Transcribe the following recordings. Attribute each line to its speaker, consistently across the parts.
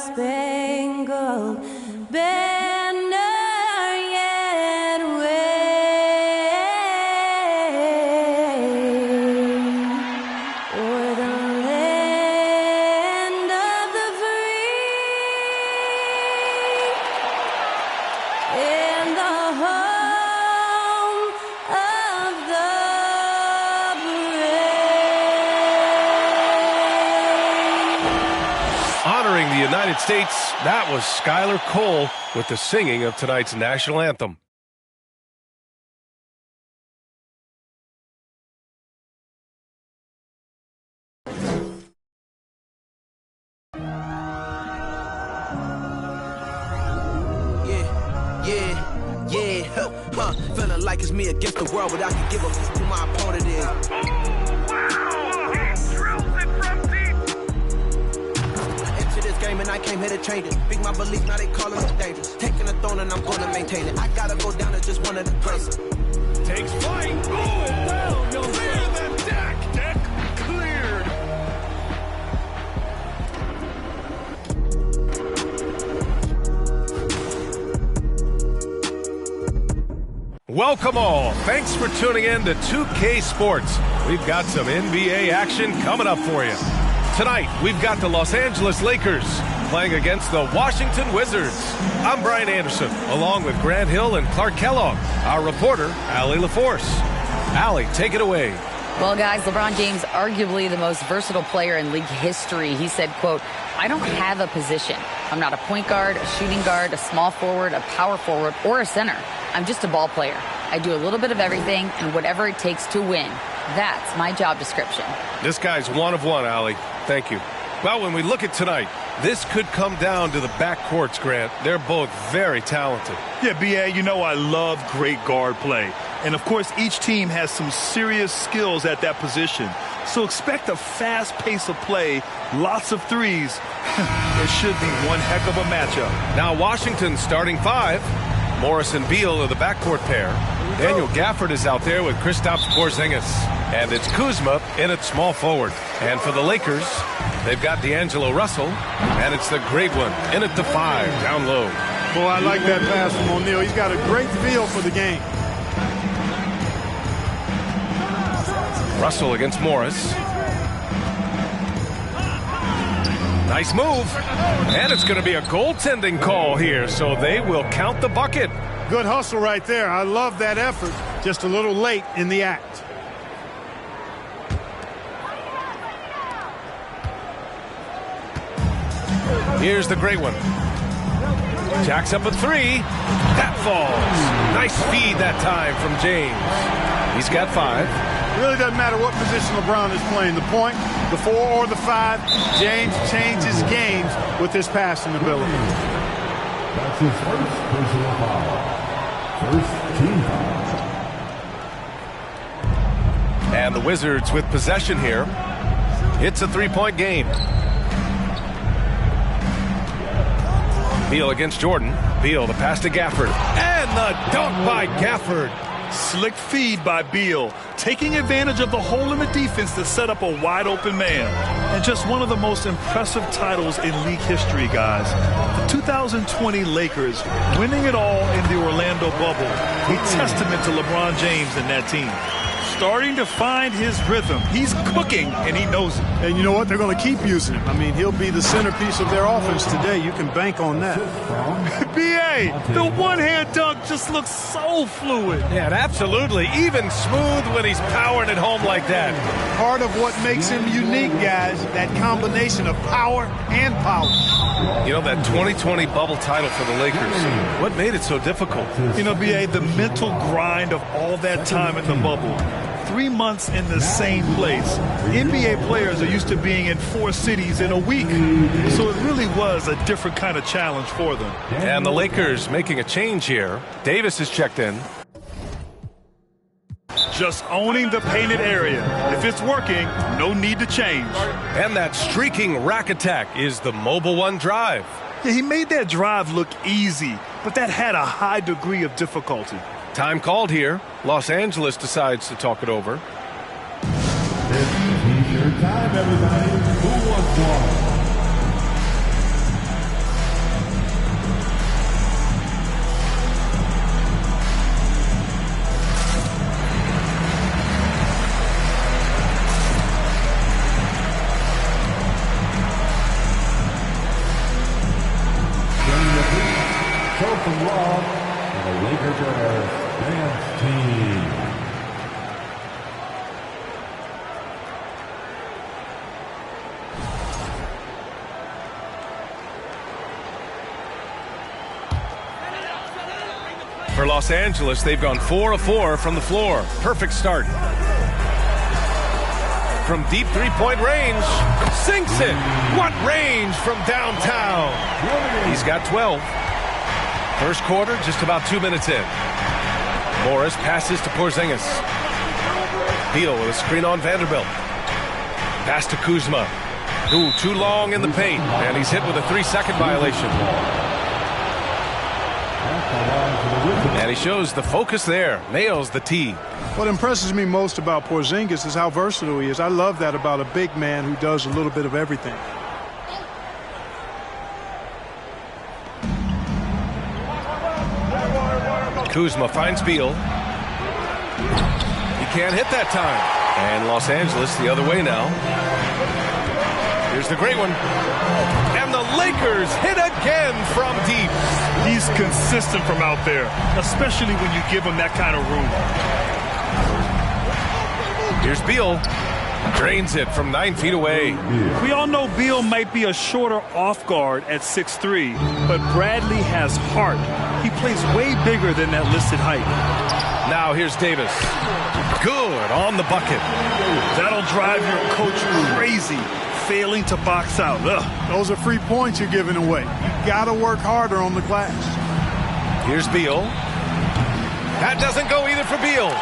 Speaker 1: Star-Spangled Banner yet wave o'er the land of the free and the home of the brave.
Speaker 2: Honoring the United States, that was Skylar Cole with the singing of tonight's national anthem.
Speaker 3: Feeling like it's me against the world, but I can give a f who my opponent is. Into this game and I came here to change it. Big my belief, now they call it dangerous. Taking the throne and I'm gonna maintain it. I gotta go down to just one of the places.
Speaker 2: Takes flight. Going down. You'll clear the deck. Deck cleared. Welcome all. Thanks for tuning in to 2K Sports. We've got some NBA action coming up for you. Tonight, we've got the Los Angeles Lakers playing against the Washington Wizards. I'm Brian Anderson, along with Grant Hill and Clark Kellogg. Our reporter, Allie LaForce. Allie, take it away.
Speaker 4: Well, guys, LeBron James, arguably the most versatile player in league history. He said, quote, "I don't have a position. I'm not a point guard, a shooting guard, a small forward, a power forward, or a center. I'm just a ball player. I do a little bit of everything and whatever it takes to win. That's my job description."
Speaker 2: This guy's one of one, Allie. Thank you. Well, when we look at tonight, this could come down to the backcourts, Grant. They're both very talented.
Speaker 5: Yeah, B.A., you know I love great guard play. And, of course, each team has some serious skills at that position. So expect a fast pace of play, lots of threes. It should be one heck of a matchup.
Speaker 2: Now Washington's starting five. Morris and Beal are the backcourt pair. Daniel Gafford is out there with Kristaps Porzingis. And it's Kuzma in at small forward. And for the Lakers, they've got D'Angelo Russell. And it's the great one in at the 5, down low.
Speaker 6: Boy, I like that pass from O'Neal. He's got a great feel for the game.
Speaker 2: Russell against Morris. Nice move. And it's going to be a goaltending call here, so they will count the bucket.
Speaker 6: Good hustle right there. I love that effort. Just a little late in the act.
Speaker 2: Here's the great one. Jacks up a 3. That falls. Nice feed that time from James. He's got 5.
Speaker 6: It really doesn't matter what position LeBron is playing, the point, the 4, or the 5. James changes games with his passing ability.
Speaker 7: That's his first personal foul. First team foul.
Speaker 2: And the Wizards with possession here. It's a 3-point game. Beal against Jordan. Beal, the pass to Gafford. And the dunk by Gafford.
Speaker 5: Slick feed by Beal, taking advantage of the hole in the defense to set up a wide-open man. And just one of the most impressive titles in league history, guys. The 2020 Lakers winning it all in the Orlando bubble. A testament to LeBron James and that team. Starting to find his rhythm. He's cooking, and he knows it.
Speaker 6: And you know what? They're going to keep using him. I mean, he'll be the centerpiece of their offense today. You can bank on that.
Speaker 5: B.A., the one-hand dunk just looks so fluid.
Speaker 2: Yeah, absolutely. Even smooth when he's powering it home like that.
Speaker 6: Part of what makes him unique, guys, that combination of power and power.
Speaker 2: You know, that 2020 bubble title for the Lakers, what made it so difficult?
Speaker 5: You know, B.A., the mental grind of all that time in the bubble. 3 months in the same place. NBA players are used to being in 4 cities in a week. So it really was a different kind of challenge for them.
Speaker 2: And the Lakers making a change here. Davis is checked in.
Speaker 5: Just owning the painted area. If it's working, no need to change.
Speaker 2: And that streaking rack attack is the Mobile One drive.
Speaker 5: Yeah, he made that drive look easy, but that had a high degree of difficulty.
Speaker 2: Time called here. Los Angeles decides to talk it over.
Speaker 7: It's T-shirt time, everybody. Who wants one? defeat, Trophy Rob and the Laker Bears dance team.
Speaker 2: For Los Angeles, they've gone 4 of 4 from the floor. Perfect start. From deep three-point range, sinks it. What range from downtown? He's got 12. First quarter, just about 2 minutes in. Morris passes to Porzingis. Beal with a screen on Vanderbilt. Pass to Kuzma. Ooh, too long in the paint, and he's hit with a 3-second violation. And he shows the focus there. Nails the tee.
Speaker 6: What impresses me most about Porzingis is how versatile he is. I love that about a big man who does a little bit of everything.
Speaker 2: Kuzma finds Beal. He can't hit that time. And Los Angeles the other way now. Here's the great one. And the Lakers hit again from deep.
Speaker 5: He's consistent from out there, especially when you give him that kind of room.
Speaker 2: Here's Beal. Drains it from 9 feet away.
Speaker 5: We all know Beal might be a shorter off guard at 6'3", but Bradley has heart. He plays way bigger than that listed height.
Speaker 2: Now here's Davis. Good on the bucket.
Speaker 5: That'll drive your coach crazy, failing to box out. Ugh.
Speaker 6: Those are free points you're giving away. You got to work harder on the glass.
Speaker 2: Here's Beal. That doesn't go either for Beal.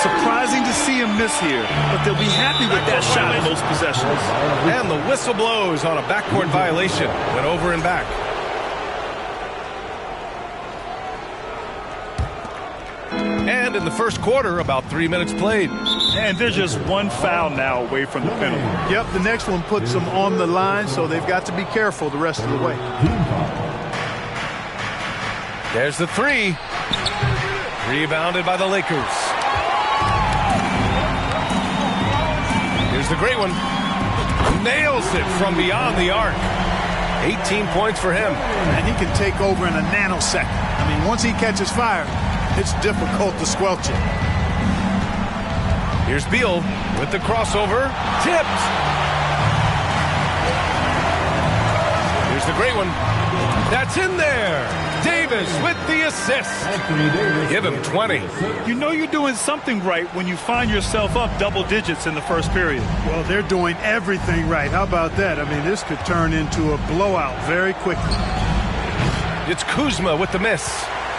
Speaker 5: Surprising to see him miss here, but they'll be happy with that shot in most possessions.
Speaker 2: And the whistle blows on a backcourt violation. Went over and back. And in the first quarter, about 3 minutes played.
Speaker 5: And they're just one foul now away from the penalty.
Speaker 6: Yep, the next one puts them on the line, so they've got to be careful the rest of the way.
Speaker 2: There's the three. Rebounded by the Lakers. Here's the great one. Nails it from beyond the arc. 18 points for him.
Speaker 6: And he can take over in a nanosecond. I mean, once he catches fire, it's difficult to squelch it.
Speaker 2: Here's Beal with the crossover. Tipped. Here's the great one. That's in there. Davis with the assist. Give him 20.
Speaker 5: You know you're doing something right when you find yourself up double digits in the first period.
Speaker 6: Well, they're doing everything right. How about that? I mean, this could turn into a blowout very quickly.
Speaker 2: It's Kuzma with the miss.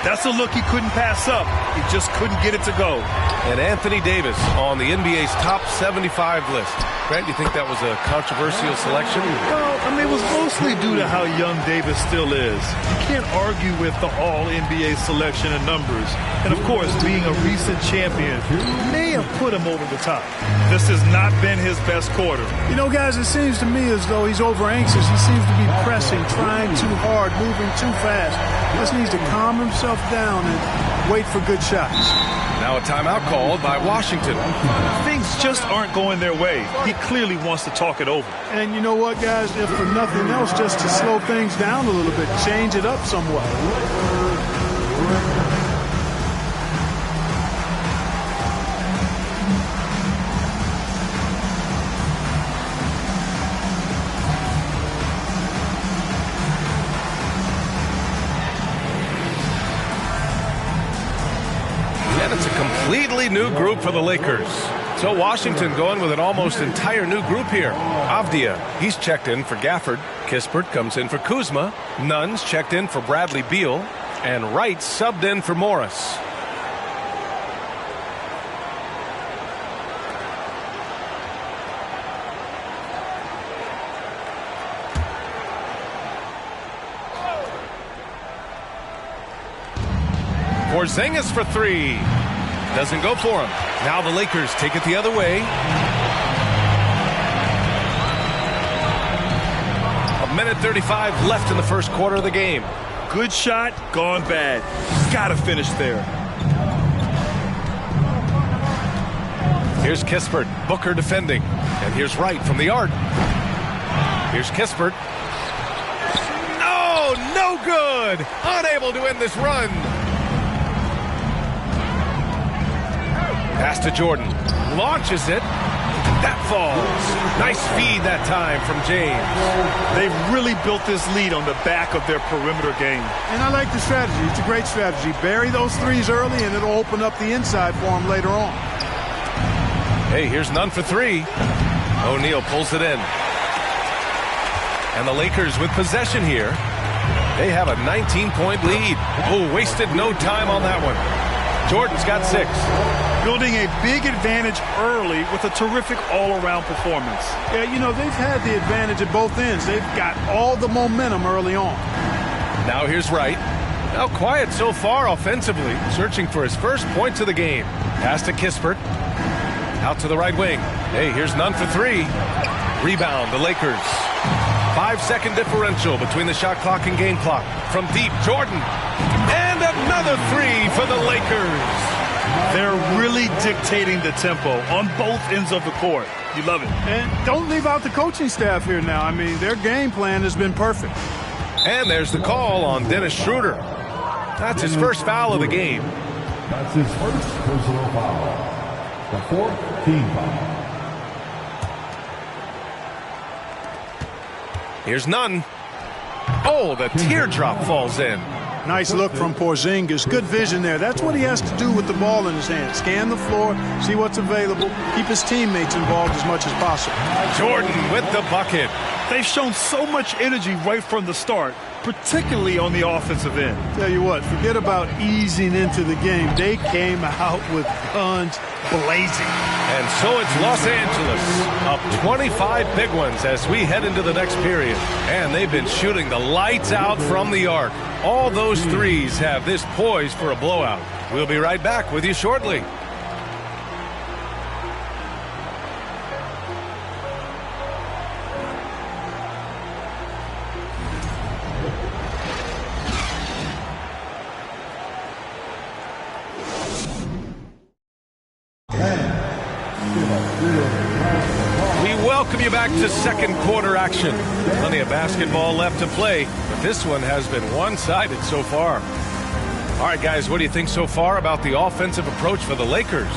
Speaker 5: That's a look he couldn't pass up. He just couldn't get it to go.
Speaker 2: And Anthony Davis on the NBA's top 75 list. Grant, you think that was a controversial selection?
Speaker 5: Well, I mean, it was mostly due to how young Davis still is. You can't argue with the all-NBA selection and numbers. And, of course, being a recent champion may have put him over the top. This has not been his best quarter.
Speaker 6: You know, guys, it seems to me as though he's over-anxious. He seems to be pressing, trying too hard, moving too fast. He just needs to calm himself down and wait for good shots.
Speaker 2: Now a timeout called by Washington.
Speaker 5: Things just aren't going their way. He clearly wants to talk it over.
Speaker 6: And you know what, guys? If for nothing else, just to slow things down a little bit, change it up somewhat.
Speaker 2: It's a completely new group for the Lakers. So Washington going with an almost entire new group here. Avdia, he's checked in for Gafford. Kispert comes in for Kuzma. Nunn's checked in for Bradley Beal. And Wright subbed in for Morris. Porzingis for three. Doesn't go for him. Now the Lakers take it the other way. A minute 35 left in the first quarter of the game.
Speaker 5: Good shot, gone bad. Gotta finish there.
Speaker 2: Here's Kispert. Booker defending. And here's Wright from the arc. Here's Kispert. Oh, no good! good. Unable to end this run. Pass to Jordan. Launches it. That falls. Nice feed that time from James.
Speaker 5: They've really built this lead on the back of their perimeter game.
Speaker 6: And I like the strategy. It's a great strategy. Bury those threes early, and it'll open up the inside for them later on.
Speaker 2: Hey, here's none for three. O'Neal pulls it in. And the Lakers with possession here. They have a 19-point lead. Oh, wasted no time on that one. Jordan's got 6.
Speaker 5: Building a big advantage early with a terrific all-around performance.
Speaker 6: Yeah, you know, they've had the advantage at both ends. They've got all the momentum early on.
Speaker 2: Now here's Wright. Now quiet so far offensively, searching for his first points of the game. Pass to Kispert. Out to the right wing. Hey, here's none for 3. Rebound, the Lakers. 5-second differential between the shot clock and game clock. From deep, Jordan. And another 3 for the Lakers.
Speaker 5: They're really dictating the tempo on both ends of the court. You love it.
Speaker 6: And don't leave out the coaching staff here now. I mean, their game plan has been perfect.
Speaker 2: And there's the call on Dennis Schroeder. That's his first foul of the game.
Speaker 7: That's his first personal foul. The 4th team foul.
Speaker 2: Here's none. Oh, the teardrop falls in.
Speaker 6: Nice look from Porzingis. Good vision there. That's what he has to do with the ball in his hand. Scan the floor, see what's available, keep his teammates involved as much as possible.
Speaker 2: Jordan with the bucket.
Speaker 5: They've shown so much energy right from the start, particularly on the offensive end.
Speaker 6: Tell you what, forget about easing into the game. They came out with guns blazing.
Speaker 2: And so it's Los Angeles up 25 big ones as we head into the next period. And they've been shooting the lights out from the arc. All those threes have this poised for a blowout. We'll be right back with you shortly. Welcome you back to second quarter action. Plenty of basketball left to play, but this one has been one-sided so far. All right, guys, what do you think so far about the offensive approach for the Lakers?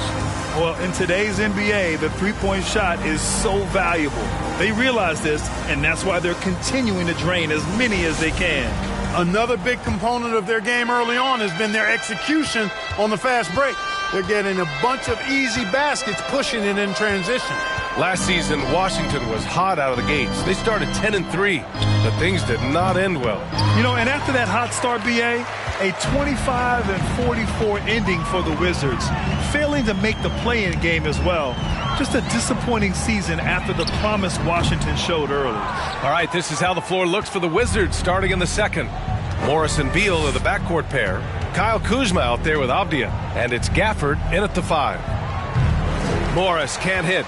Speaker 5: Well, in today's NBA, the three-point shot is so valuable. They realize this, and that's why they're continuing to drain as many as they can.
Speaker 6: Another big component of their game early on has been their execution on the fast break. They're getting a bunch of easy baskets, pushing it in transition.
Speaker 2: Last season, Washington was hot out of the gates. They started 10-3, but things did not end well.
Speaker 5: You know, and after that hot start, BA, a 25-44 ending for the Wizards, failing to make the play-in game as well. Just a disappointing season after the promise Washington showed early.
Speaker 2: All right, this is how the floor looks for the Wizards starting in the second. Morris and Beal are the backcourt pair. Kyle Kuzma out there with Avdia, and it's Gafford in at the 5. Morris can't hit.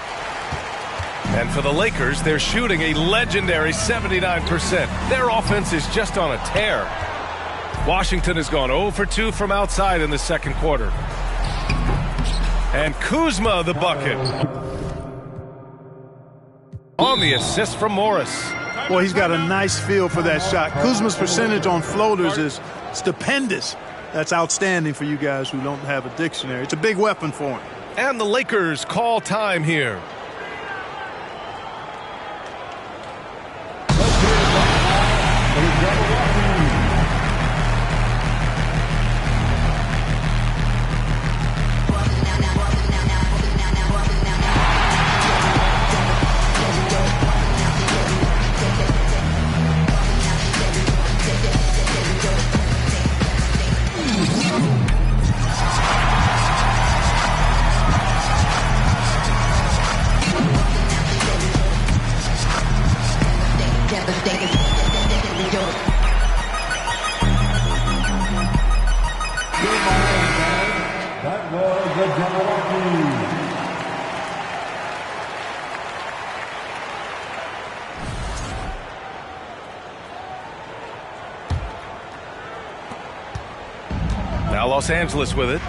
Speaker 2: And for the Lakers, they're shooting a legendary 79%. Their offense is just on a tear. Washington has gone 0 for 2 from outside in the second quarter. And Kuzma the bucket. On the assist from Morris.
Speaker 6: Well, he's got a nice feel for that shot. Kuzma's percentage on floaters is stupendous. That's outstanding for you guys who don't have a dictionary. It's a big weapon for him.
Speaker 2: And the Lakers call time here. Now Los Angeles with it.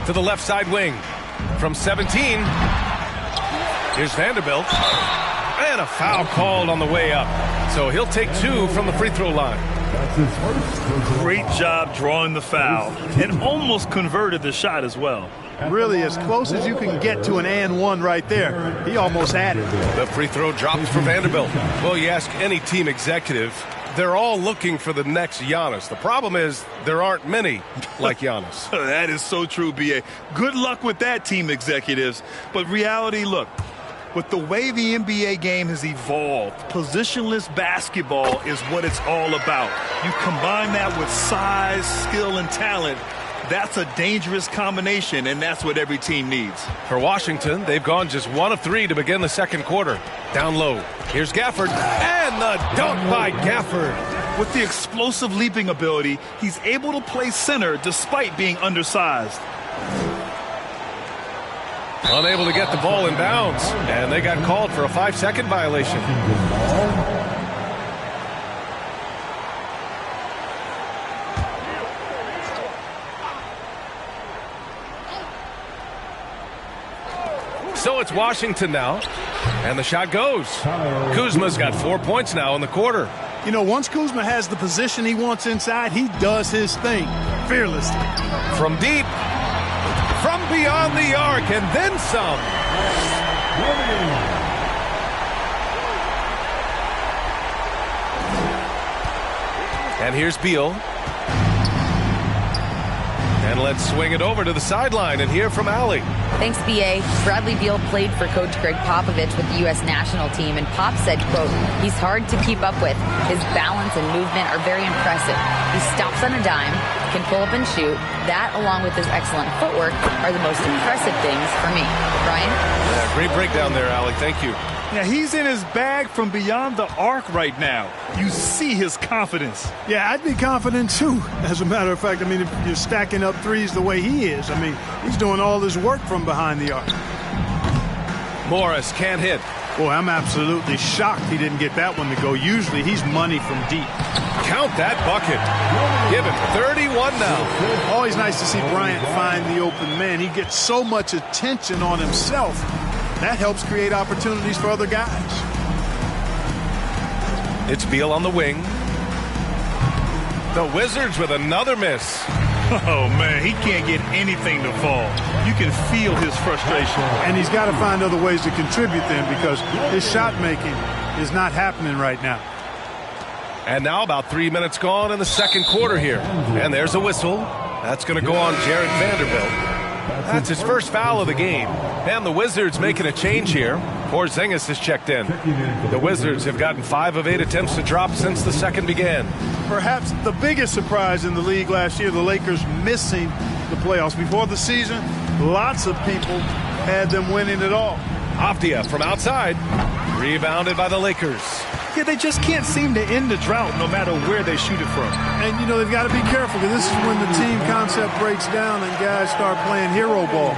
Speaker 2: To the left side wing. From 17. Here's Vanderbilt. And a foul called on the way up. So he'll take 2 from the free throw line.
Speaker 7: That's his first personal
Speaker 5: Great
Speaker 7: foul.
Speaker 5: job drawing the foul and almost converted the shot as well.
Speaker 6: Really as close as you can get to an and one right there. He almost had it.
Speaker 2: The free throw drops for Vanderbilt. Well, you ask any team executive, they're all looking for the next Giannis. The problem is there aren't many like Giannis.
Speaker 5: That is so true, B.A. Good luck with that, team executives. But reality, look, with the way the NBA game has evolved, positionless basketball is what it's all about. You combine that with size, skill, and talent. That's a dangerous combination, and that's what every team needs.
Speaker 2: For Washington, they've gone just 1 of 3 to begin the second quarter. Down low. Here's Gafford. And the dunk by Gafford.
Speaker 5: With the explosive leaping ability, he's able to play center despite being undersized.
Speaker 2: Unable to get the ball in bounds. And they got called for a 5-second violation. So it's Washington now, and the shot goes. Kuzma's got 4 points now in the quarter.
Speaker 6: You know, once Kuzma has the position he wants inside, he does his thing fearlessly.
Speaker 2: From deep, from beyond the arc, and then some. And here's Beal. And let's swing it over to the sideline and hear from Allie.
Speaker 4: Thanks, B.A. Bradley Beal played for Coach Greg Popovich with the U.S. national team, and Pop said, quote, he's hard to keep up with. His balance and movement are very impressive. He stops on a dime, can pull up and shoot. That, along with his excellent footwork, are the most impressive things for me. Brian?
Speaker 2: Yeah, great breakdown there, Allie. Thank you.
Speaker 5: Yeah, he's in his bag from beyond the arc right now. You see his confidence.
Speaker 6: Yeah, I'd be confident too. As a matter of fact, I mean, if you're stacking up threes the way he is, I mean, he's doing all his work from behind the arc.
Speaker 2: Morris can't hit.
Speaker 6: Boy, I'm absolutely shocked he didn't get that one to go. Usually he's money from deep.
Speaker 2: Count that bucket. Give him 31 now.
Speaker 6: Always nice to see Bryant find the open man. He gets so much attention on himself. That helps create opportunities for other guys.
Speaker 2: It's Beal on the wing. The Wizards with another miss.
Speaker 5: Oh, man, he can't get anything to fall. You can feel his frustration.
Speaker 6: And he's got to find other ways to contribute then, because his shot making is not happening right now.
Speaker 2: And now about 3 minutes gone in the second quarter here. And there's a whistle. That's going to go on Jared Vanderbilt. That's his first foul of the game. And the Wizards making a change here. Porzingis has checked in. The Wizards have gotten 5 of 8 attempts to drop since the second began.
Speaker 6: Perhaps the biggest surprise in the league last year, the Lakers missing the playoffs. Before the season, lots of people had them winning it all.
Speaker 2: Avdia from outside. Rebounded by the Lakers.
Speaker 5: Yeah, they just can't seem to end the drought no matter where they shoot it from.
Speaker 6: And, you know, they've got to be careful, because this is when the team concept breaks down and guys start playing hero ball.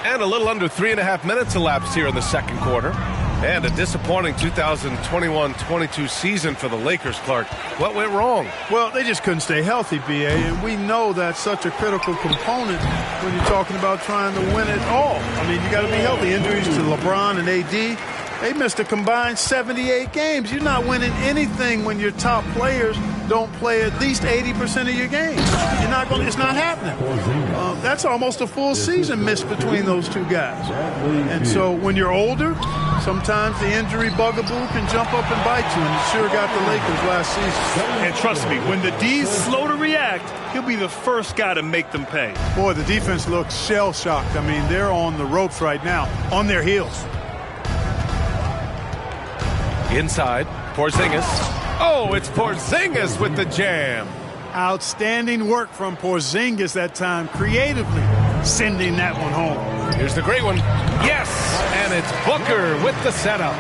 Speaker 2: And a little under 3.5 minutes elapsed here in the second quarter. And a disappointing 2021-22 season for the Lakers, Clark. What went wrong?
Speaker 6: Well, they just couldn't stay healthy, B.A., and we know that's such a critical component when you're talking about trying to win it all. I mean, you got to be healthy. Injuries to LeBron and A.D., they missed a combined 78 games. You're not winning anything when your top players don't play at least 80% of your games. You're not going. It's not happening. That's almost a full season missed between those two guys. And so when you're older, sometimes the injury bugaboo can jump up and bite you, and it sure got the Lakers last season.
Speaker 5: And trust me, when the D's slow to react, he'll be the first guy to make them pay.
Speaker 6: Boy, the defense looks shell-shocked. I mean, they're on the ropes right now, on their heels.
Speaker 2: Inside, Porzingis. Oh, it's Porzingis with the jam.
Speaker 6: Outstanding work from Porzingis that time, creatively sending that one home.
Speaker 2: Here's the great one. Yes, and it's Booker with the setup.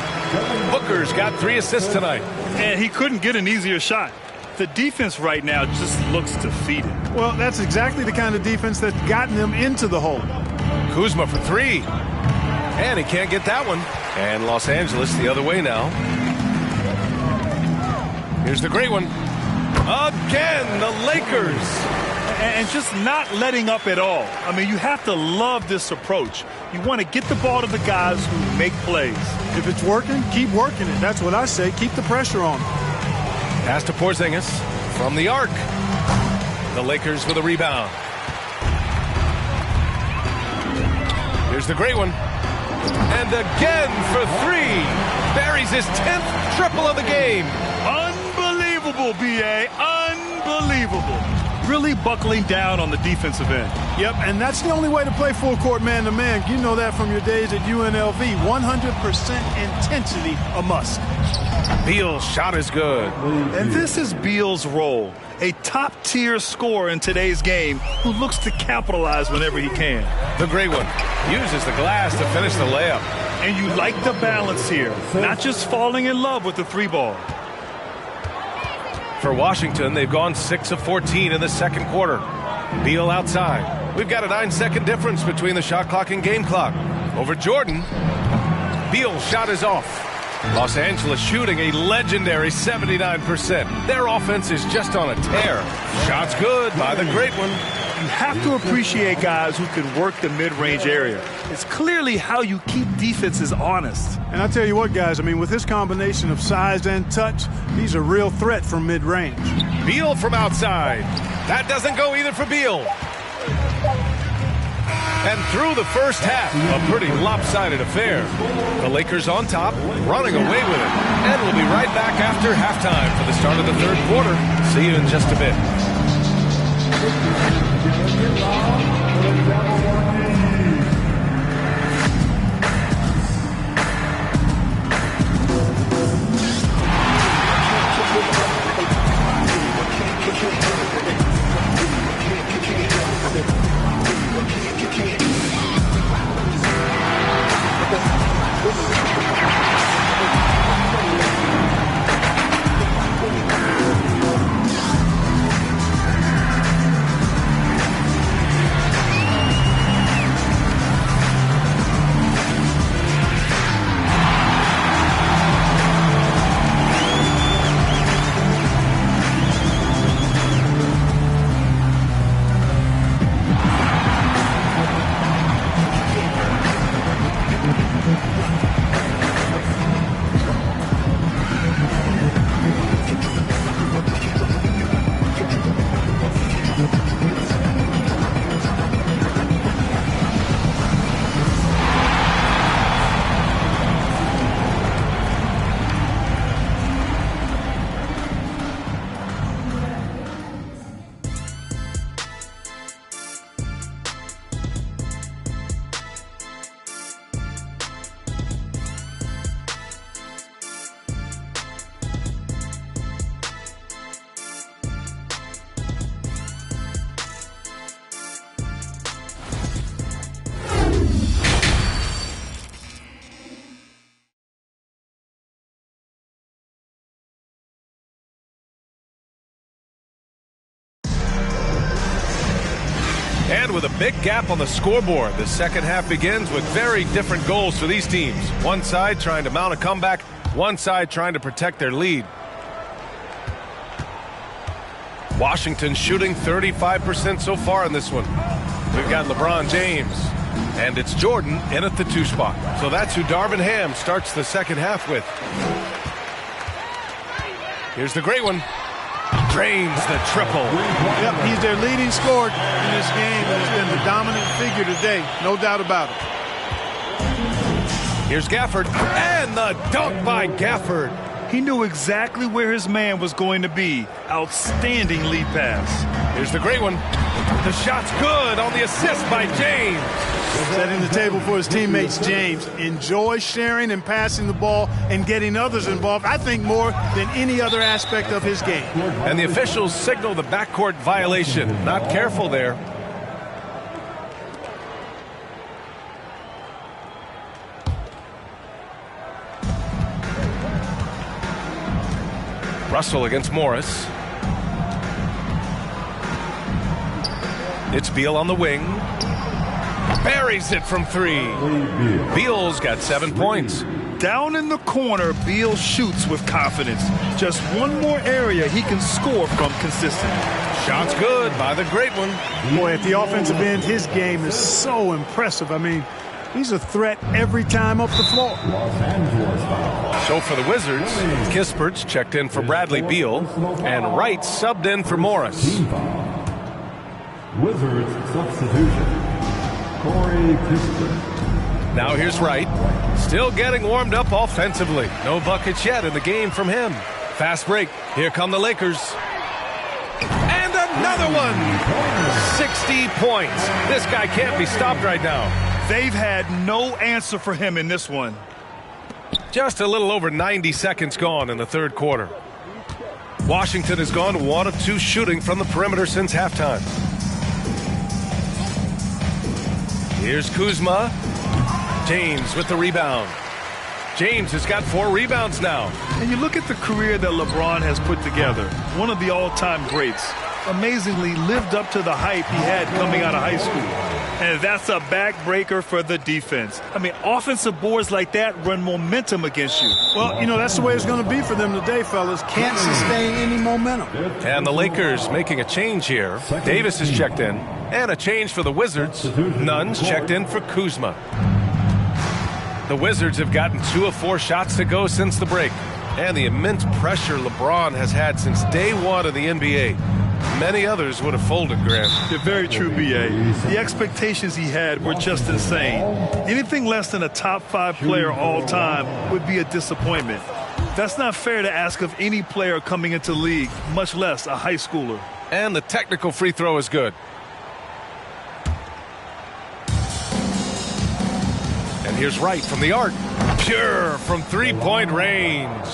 Speaker 2: Booker's got 3 assists tonight.
Speaker 5: And he couldn't get an easier shot. The defense right now just looks defeated.
Speaker 6: Well, that's exactly the kind of defense that's gotten them into the hole.
Speaker 2: Kuzma for 3. And he can't get that one. And Los Angeles the other way now. Here's the great one. Again, the Lakers.
Speaker 5: And just not letting up at all. I mean, you have to love this approach. You want to get the ball to the guys who make plays.
Speaker 6: If it's working, keep working it. That's what I say. Keep the pressure on them.
Speaker 2: Pass to Porzingis from the arc. The Lakers with a rebound. Here's the great one. And again for three. Buries his 10th triple of the game.
Speaker 5: Unbelievable, B.A. Unbelievable. Really buckling down on the defensive end.
Speaker 6: Yep, and that's the only way to play full court man-to-man. You know that from your days at UNLV. 100% intensity, a must.
Speaker 2: Beal's shot is good.
Speaker 5: And this is Beal's role. A top-tier scorer in today's game who looks to capitalize whenever he can.
Speaker 2: The great one uses the glass to finish the layup.
Speaker 5: And you like the balance here. Not just falling in love with the three ball.
Speaker 2: For Washington, they've gone 6 of 14 in the second quarter. Beal outside. We've got a 9-second difference between the shot clock and game clock. Over Jordan. Beal's shot is off. Los Angeles shooting a legendary 79%. Their offense is just on a tear. Shot's good by the great one.
Speaker 5: You have to appreciate guys who can work the mid-range area. It's clearly how you keep defenses honest.
Speaker 6: And I tell you what, guys, I mean, with this combination of size and touch, he's a real threat from mid-range.
Speaker 2: Beal from outside. That doesn't go either for Beal. And through the first half, a pretty lopsided affair. The Lakers on top, running away with it. And we'll be right back after halftime for the start of the third quarter. See you in just a bit. And with a big gap on the scoreboard, the second half begins with very different goals for these teams. One side trying to mount a comeback, one side trying to protect their lead. Washington shooting 35% so far in this one. We've got LeBron James, and it's Jordan in at the 2 spot. So that's who Darvin Ham starts the second half with. Here's the great one. Drains the triple.
Speaker 6: Yep, he's their leading scorer in this game. He's been the dominant figure today, no doubt about it.
Speaker 2: Here's Gafford, and the dunk by Gafford.
Speaker 5: He knew exactly where his man was going to be. Outstanding lead pass.
Speaker 2: Here's the great one. The shot's good on the assist by James.
Speaker 6: Setting the table for his teammates, James. Enjoys sharing and passing the ball and getting others involved, I think, more than any other aspect of his game.
Speaker 2: And the officials signal the backcourt violation. Not careful there. Russell against Morris. It's Beal on the wing. Buries it from 3. Beal's got 7 points.
Speaker 5: Down in the corner, Beal shoots with confidence. Just one more area he can score from consistently.
Speaker 2: Shot's good by the great one.
Speaker 6: Boy, at the offensive end, his game is so impressive. I mean, he's a threat every time up the floor.
Speaker 7: Los Angeles foul.
Speaker 2: So for the Wizards, Kispert's checked in for Bradley Beal, and Wright subbed in for Morris.
Speaker 7: Team foul. Wizards substitution. Corey Kispert.
Speaker 2: Now here's Wright. Still getting warmed up offensively. No buckets yet in the game from him. Fast break. Here come the Lakers. And another one! 60 points. This guy can't be stopped right now.
Speaker 5: They've had no answer for him in this one.
Speaker 2: Just a little over 90 seconds gone in the third quarter. Washington has gone 1 of 2 shooting from the perimeter since halftime. Here's Kuzma. James with the rebound. James has got 4 rebounds now.
Speaker 5: And you look at the career that LeBron has put together. One of the all-time greats. Amazingly lived up to the hype he had coming out of high school. And that's a backbreaker for the defense. I mean, offensive boards like that run momentum against you.
Speaker 6: Well, you know, that's the way it's going to be for them today, fellas. Can't sustain any momentum.
Speaker 2: And the Lakers making a change here. Davis is checked in. And a change for the Wizards. Nunn's checked in for Kuzma. The Wizards have gotten 2 of 4 shots to go since the break. And the immense pressure LeBron has had since day 1 of the NBA. Many others would have folded, Grant.
Speaker 5: You're very true, B.A. The expectations he had were just insane. Anything less than a top 5 player all time would be a disappointment. That's not fair to ask of any player coming into the league, much less a high schooler.
Speaker 2: And the technical free throw is good. And here's Wright from the arc. Pure from three-point range.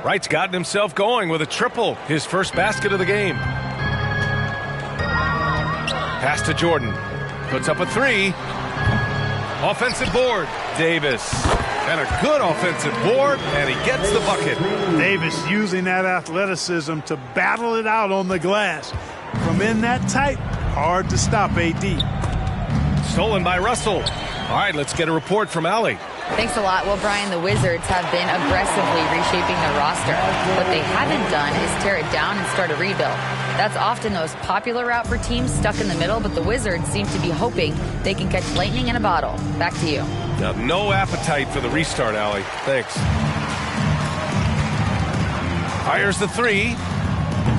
Speaker 2: Wright's gotten himself going with a triple, his first basket of the game. Pass to Jordan. Puts up a 3. Offensive board. Davis. And a good offensive board, and he gets the bucket.
Speaker 6: Davis using that athleticism to battle it out on the glass. From in that tight, hard to stop AD.
Speaker 2: Stolen by Russell. All right, let's get a report from Allie.
Speaker 4: Thanks a lot. Well, Brian, the Wizards have been aggressively reshaping their roster. What they haven't done is tear it down and start a rebuild. That's often the most popular route for teams stuck in the middle, but the Wizards seem to be hoping they can catch lightning in a bottle. Back to you.
Speaker 2: Now, no appetite for the restart, Allie. Thanks. Fires the 3.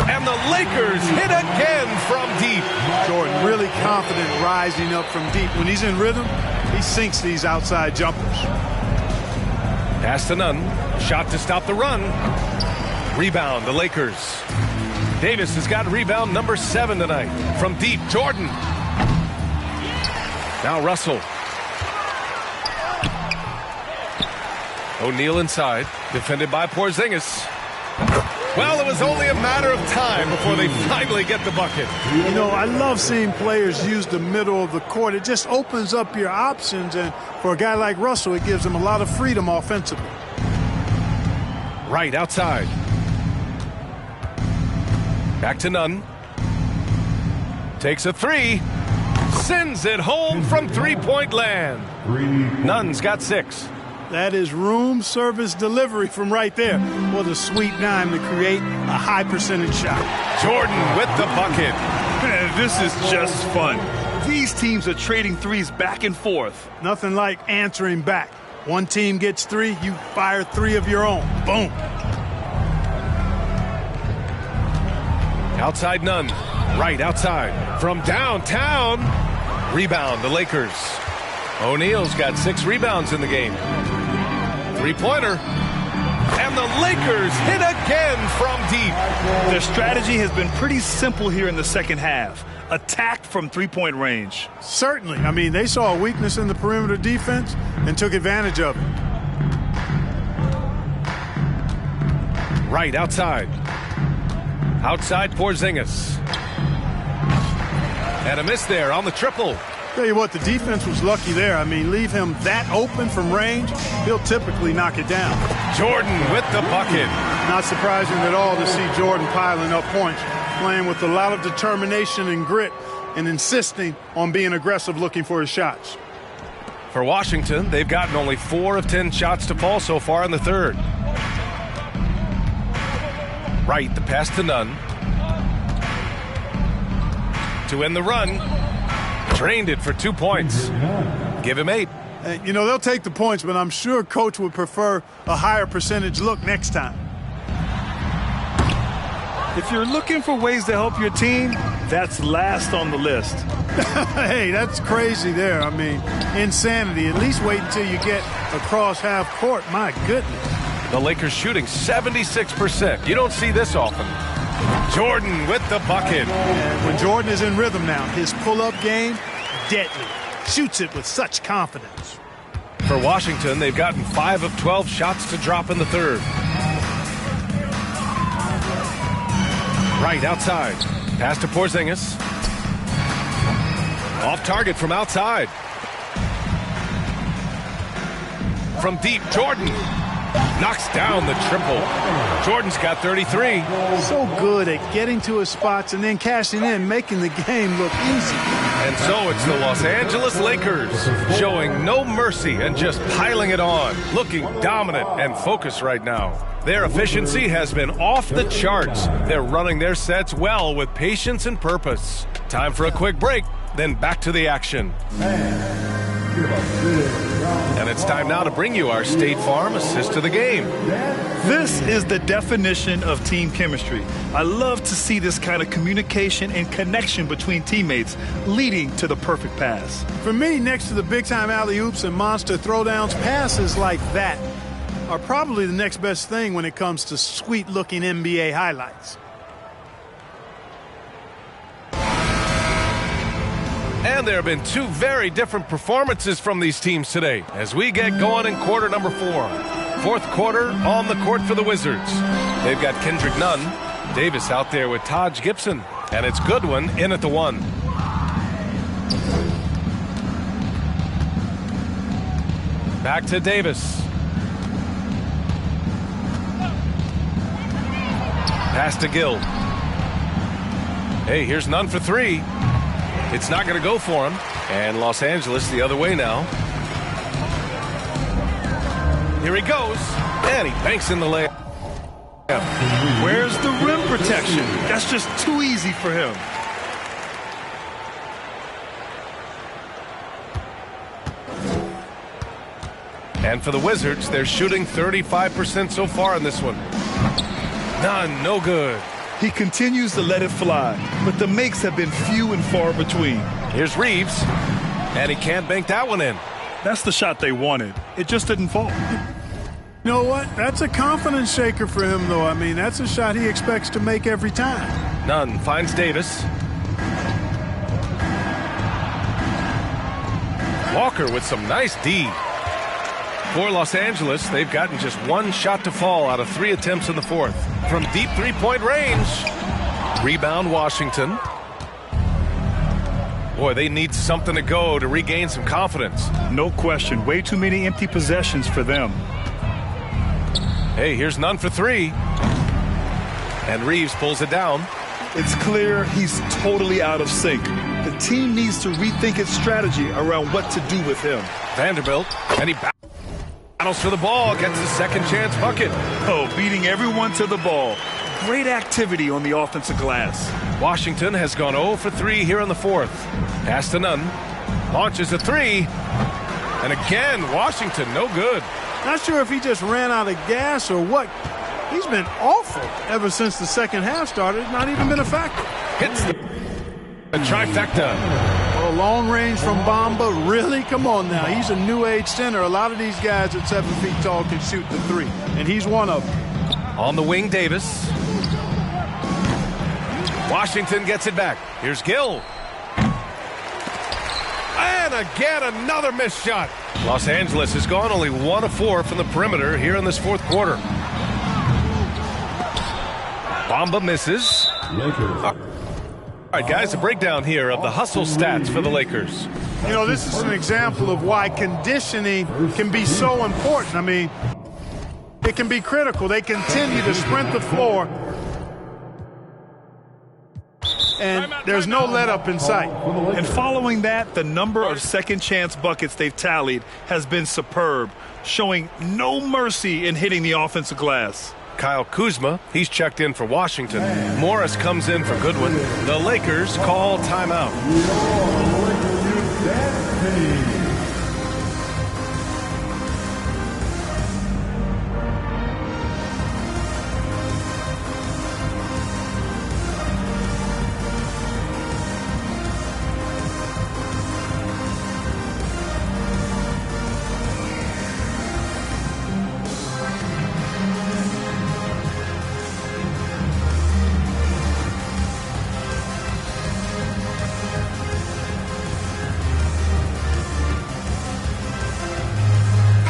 Speaker 2: And the Lakers hit again from deep.
Speaker 6: Jordan really confident rising up from deep. When he's in rhythm, he sinks these outside jumpers.
Speaker 2: Pass to Nunn. Shot to stop the run. Rebound, the Lakers. Davis has got rebound number 7 tonight. From deep, Jordan. Now Russell. O'Neal inside. Defended by Porzingis. Well, it was only a matter of time before they finally get the bucket.
Speaker 6: You know, I love seeing players use the middle of the court. It just opens up your options, and for a guy like Russell, it gives him a lot of freedom offensively.
Speaker 2: Right outside. Back to Nunn. Takes a 3. Sends it home from three-point land. Nunn's got 6.
Speaker 6: That is room service delivery from right there. What a sweet dime to create a high percentage shot.
Speaker 2: Jordan with the bucket.
Speaker 5: This is just fun. These teams are trading threes back and forth.
Speaker 6: Nothing like answering back. One team gets 3, you fire 3 of your own. Boom.
Speaker 2: Outside Nunn. Right outside. From downtown. Rebound, the Lakers. O'Neal's got 6 rebounds in the game. Three-pointer. And the Lakers hit again from deep.
Speaker 5: Their strategy has been pretty simple here in the second half. Attack from three-point range.
Speaker 6: Certainly. I mean, they saw a weakness in the perimeter defense and took advantage of it.
Speaker 2: Right outside. Outside Porzingis. And a miss there on the triple.
Speaker 6: Tell you what, the defense was lucky there. I mean, leave him that open from range, he'll typically knock it down.
Speaker 2: Jordan with the bucket.
Speaker 6: Not surprising at all to see Jordan piling up points, playing with a lot of determination and grit and insisting on being aggressive looking for his shots.
Speaker 2: For Washington, they've gotten only 4 of 10 shots to fall so far in the third. Wright, the pass to Nunn. To end the run. Drained it for 2 points. Give him 8.
Speaker 6: You know, they'll take the points, but I'm sure Coach would prefer a higher percentage look next time.
Speaker 5: If you're looking for ways to help your team, that's last on the list.
Speaker 6: Hey, that's crazy there. I mean, insanity. At least wait until you get across half court. My goodness.
Speaker 2: The Lakers shooting 76%. You don't see this often. Jordan with the bucket.
Speaker 6: And when Jordan is in rhythm now, his pull-up game, deadly. Shoots it with such confidence.
Speaker 2: For Washington, they've gotten 5 of 12 shots to drop in the third. Right outside. Pass to Porzingis. Off target from outside. From deep, Jordan knocks down the triple. Jordan's got 33.
Speaker 6: So good at getting to his spots and then cashing in, making the game look easy.
Speaker 2: And so it's the Los Angeles Lakers showing no mercy and just piling it on, looking dominant and focused right now. Their efficiency has been off the charts. They're running their sets well with patience and purpose. Time for a quick break, then back to the action. And it's time now to bring you our State Farm assist to the game.
Speaker 5: This is the definition of team chemistry. I love to see this kind of communication and connection between teammates leading to the perfect pass.
Speaker 6: For me, next to the big-time alley-oops and monster throwdowns, passes like that are probably the next best thing when it comes to sweet-looking NBA highlights.
Speaker 2: And there have been 2 very different performances from these teams today as we get going in quarter number 4. Fourth quarter on the court for the Wizards. They've got Kendrick Nunn. Davis out there with Taj Gibson. And it's Goodwin in at the 1. Back to Davis. Pass to Gill. Hey, here's Nunn for 3. It's not going to go for him. And Los Angeles the other way now. Here he goes. And he banks in the layup.
Speaker 5: Where's the rim protection? That's just too easy for him.
Speaker 2: And for the Wizards, they're shooting 35% so far in this one. None, no good.
Speaker 5: He continues to let it fly, but the makes have been few and far between.
Speaker 2: Here's Reeves, and he can't bank that one in.
Speaker 5: That's the shot they wanted. It just didn't fall.
Speaker 6: You know what? That's a confidence shaker for him, though. I mean, that's a shot he expects to make every time.
Speaker 2: Nunn finds Davis. Walker with some nice D. For Los Angeles, they've gotten just 1 shot to fall out of 3 attempts in the fourth. From deep three-point range. Rebound Washington. Boy, they need something to go to regain some confidence.
Speaker 5: No question. Way too many empty possessions for them.
Speaker 2: Hey, here's Nunn for 3. And Reeves pulls it down.
Speaker 5: It's clear he's totally out of sync. The team needs to rethink its strategy around what to do with him.
Speaker 2: Vanderbilt, and he battles for the ball, gets the second chance bucket.
Speaker 5: Oh, beating everyone to the ball. Great activity on the offensive glass.
Speaker 2: Washington has gone 0 for 3 here in the fourth. Pass to Nunn. Launches a 3. And again, Washington, no good.
Speaker 6: Not sure if he just ran out of gas or what. He's been awful ever since the second half started. Not even been a factor.
Speaker 2: Hits the trifecta.
Speaker 6: Well, long range from Bamba, really? Come on now. He's a new age center. A lot of these guys at 7 feet tall can shoot the 3, and he's one of them.
Speaker 2: On the wing, Davis. Washington gets it back. Here's Gill. And again, another missed shot. Los Angeles has gone only 1 of 4 from the perimeter here in this fourth quarter. Bamba misses. All right, guys, a breakdown here of the hustle stats for the Lakers.
Speaker 6: You know, this is an example of why conditioning can be so important. I mean, it can be critical. They continue to sprint the floor. and there's no let-up in sight.
Speaker 5: And following that, the number of second-chance buckets they've tallied has been superb, showing no mercy in hitting the offensive glass.
Speaker 2: Kyle Kuzma, he's checked in for Washington. Morris comes in for Goodwin. The Lakers call timeout.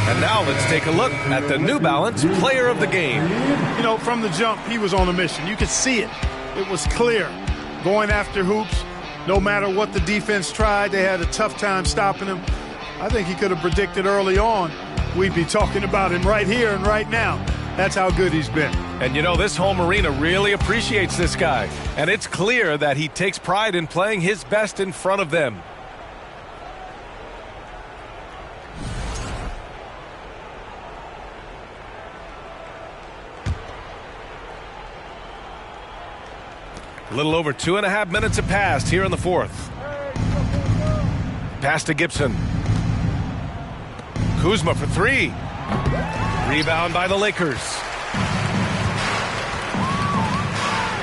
Speaker 2: And now let's take a look at the New Balance Player of the Game.
Speaker 6: You know, from the jump, he was on a mission. You could see it. It was clear. Going after hoops, no matter what the defense tried, they had a tough time stopping him. I think he could have predicted early on we'd be talking about him right here and right now. That's how good he's been.
Speaker 2: And you know, this home arena really appreciates this guy. And it's clear that he takes pride in playing his best in front of them. A little over 2.5 minutes have passed here in the fourth. Pass to Gibson. Kuzma for three. Rebound by the Lakers.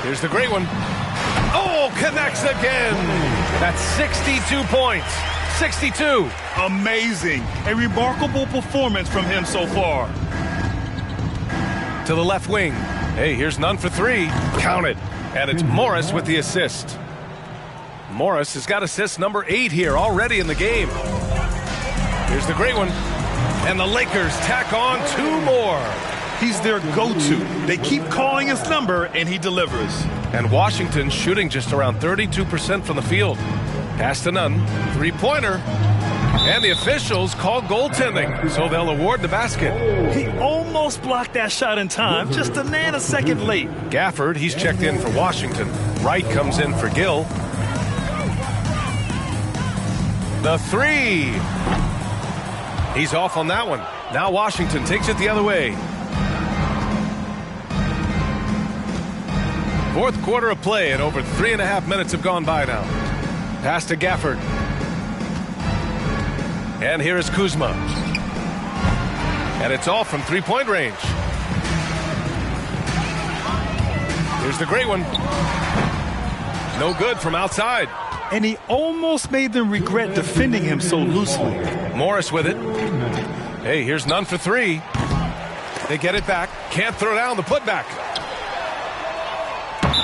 Speaker 2: Here's the great one. Oh, connects again. That's 62 points. 62.
Speaker 5: Amazing. A remarkable performance from him so far.
Speaker 2: To the left wing. Hey, here's none for three. Count it. And it's Morris with the assist. Morris has got assist number 8 here already in the game. Here's the great one. And the Lakers tack on 2 more.
Speaker 5: He's their go-to. They keep calling his number, and he delivers.
Speaker 2: And Washington shooting just around 32% from the field. Pass to none. Three-pointer. And the officials call goaltending, so they'll award the basket.
Speaker 5: He almost blocked that shot in time, just a nanosecond late.
Speaker 2: Gafford, he's checked in for Washington. Wright comes in for Gill. The three. He's off on that one. Now Washington takes it the other way. Fourth quarter of play, and over 3.5 minutes have gone by now. Pass to Gafford. And here is Kuzma. And it's all from three-point range. Here's the great one. No good from outside.
Speaker 5: And he almost made them regret defending him so loosely.
Speaker 2: Morris with it. Hey, here's none for three. They get it back. Can't throw down the putback.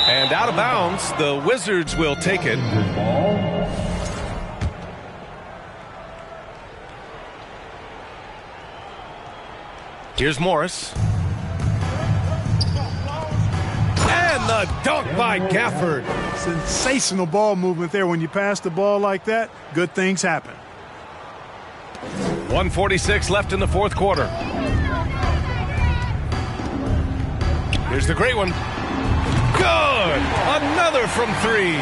Speaker 2: And out of bounds, the Wizards will take it. Here's Morris. And the dunk by Gafford.
Speaker 6: Sensational ball movement there. When you pass the ball like that, good things happen.
Speaker 2: 1:46 left in the fourth quarter. Here's the great one. Good! Another from three.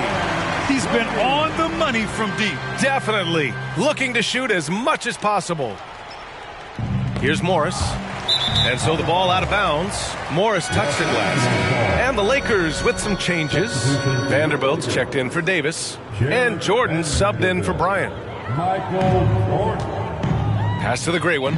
Speaker 5: He's been on the money from deep.
Speaker 2: Definitely. Looking to shoot as much as possible. Here's Morris. And so the ball out of bounds. Morris touched the glass. And the Lakers with some changes. Vanderbilt's checked in for Davis. And Jordan subbed in for Bryant. Pass to the great one.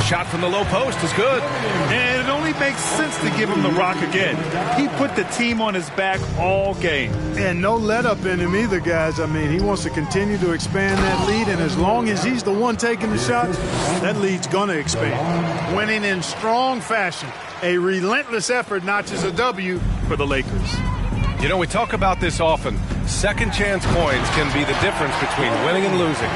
Speaker 2: Shot from the low post is good.
Speaker 5: And it only makes sense to give him the rock again. He put the team on his back all game.
Speaker 6: And no let up in him either, guys. I mean, he wants to continue to expand that lead, and as long as he's the one taking the shots, that lead's going to expand. Winning in strong fashion. A relentless effort notches a W for the Lakers.
Speaker 2: You know, we talk about this often. Second chance points can be the difference between winning and losing.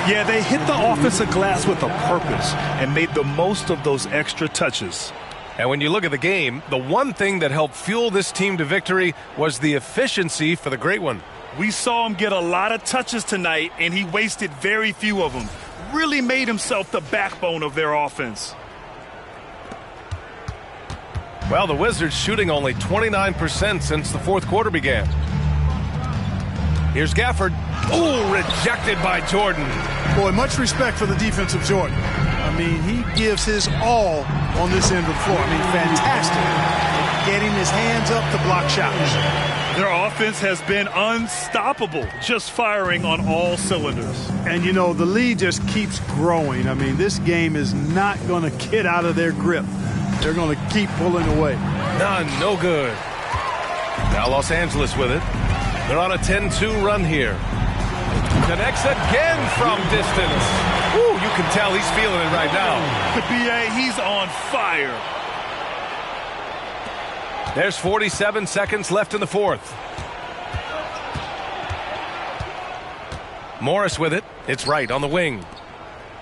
Speaker 5: Yeah, they hit the offensive glass with a purpose and made the most of those extra touches.
Speaker 2: And when you look at the game, the one thing that helped fuel this team to victory was the efficiency for the great one.
Speaker 5: We saw him get a lot of touches tonight, and he wasted very few of them. Really made himself the backbone of their offense.
Speaker 2: Well, the Wizards shooting only 29% since the fourth quarter began. Here's Gafford. Oh, rejected by Jordan.
Speaker 6: Boy, much respect for the defense of Jordan. I mean, he gives his all on this end of the floor. I mean, fantastic at getting his hands up to block shots.
Speaker 5: Their offense has been unstoppable, just firing on all cylinders.
Speaker 6: And, you know, the lead just keeps growing. I mean, this game is not going to get out of their grip. They're going to keep pulling away.
Speaker 2: None, no good. Now Los Angeles with it. They're on a 10-2 run here. Connects again from distance. Ooh, you can tell he's feeling it right now.
Speaker 5: The BA, he's on fire.
Speaker 2: There's 47 seconds left in the fourth. Morris with it. It's right on the wing.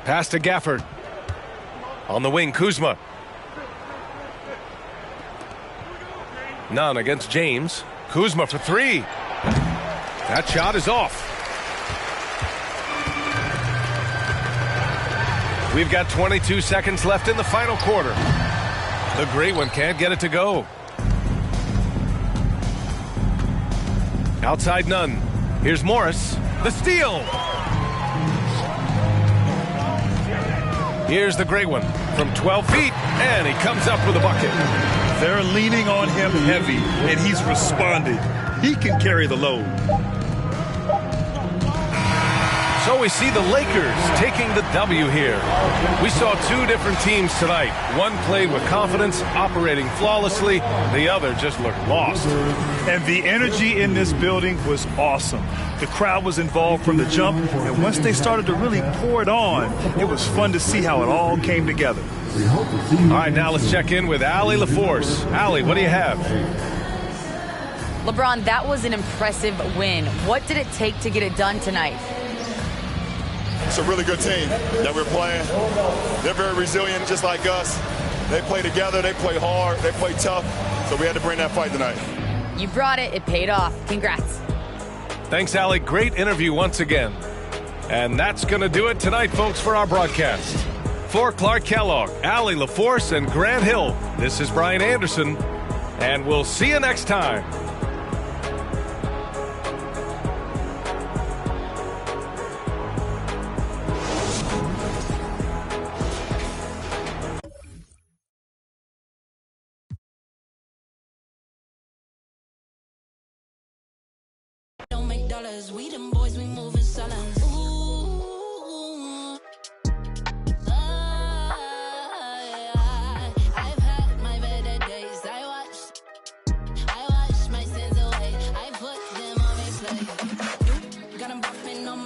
Speaker 2: Pass to Gafford. On the wing, Kuzma. None against James. Kuzma for three. That shot is off. We've got 22 seconds left in the final quarter. The great one can't get it to go. Outside Nunn. Here's Morris. The steal. Here's the great one from 12 feet, and he comes up with a bucket.
Speaker 5: They're leaning on him heavy, and he's responded. He can carry the load.
Speaker 2: So we see the Lakers taking the W here. We saw two different teams tonight. One played with confidence, operating flawlessly. The other just looked lost.
Speaker 5: And the energy in this building was awesome. The crowd was involved from the jump, and once they started to really pour it on, it was fun to see how it all came together.
Speaker 2: All right, now let's check in with Allie LaForce. Allie, what do you have?
Speaker 4: LeBron, that was an impressive win. What did it take to get it done tonight?
Speaker 8: It's a really good team that we're playing. They're very resilient, just like us. They play together, they play hard, they play tough. So we had to bring that fight tonight.
Speaker 4: You brought it. It paid off. Congrats.
Speaker 2: Thanks, Allie. Great interview once again. And that's going to do it tonight, folks, for our broadcast. For Clark Kellogg, Allie LaForce, and Grant Hill, this is Brian Anderson, and we'll see you next time.
Speaker 1: Don't make dollars, we them boys, we move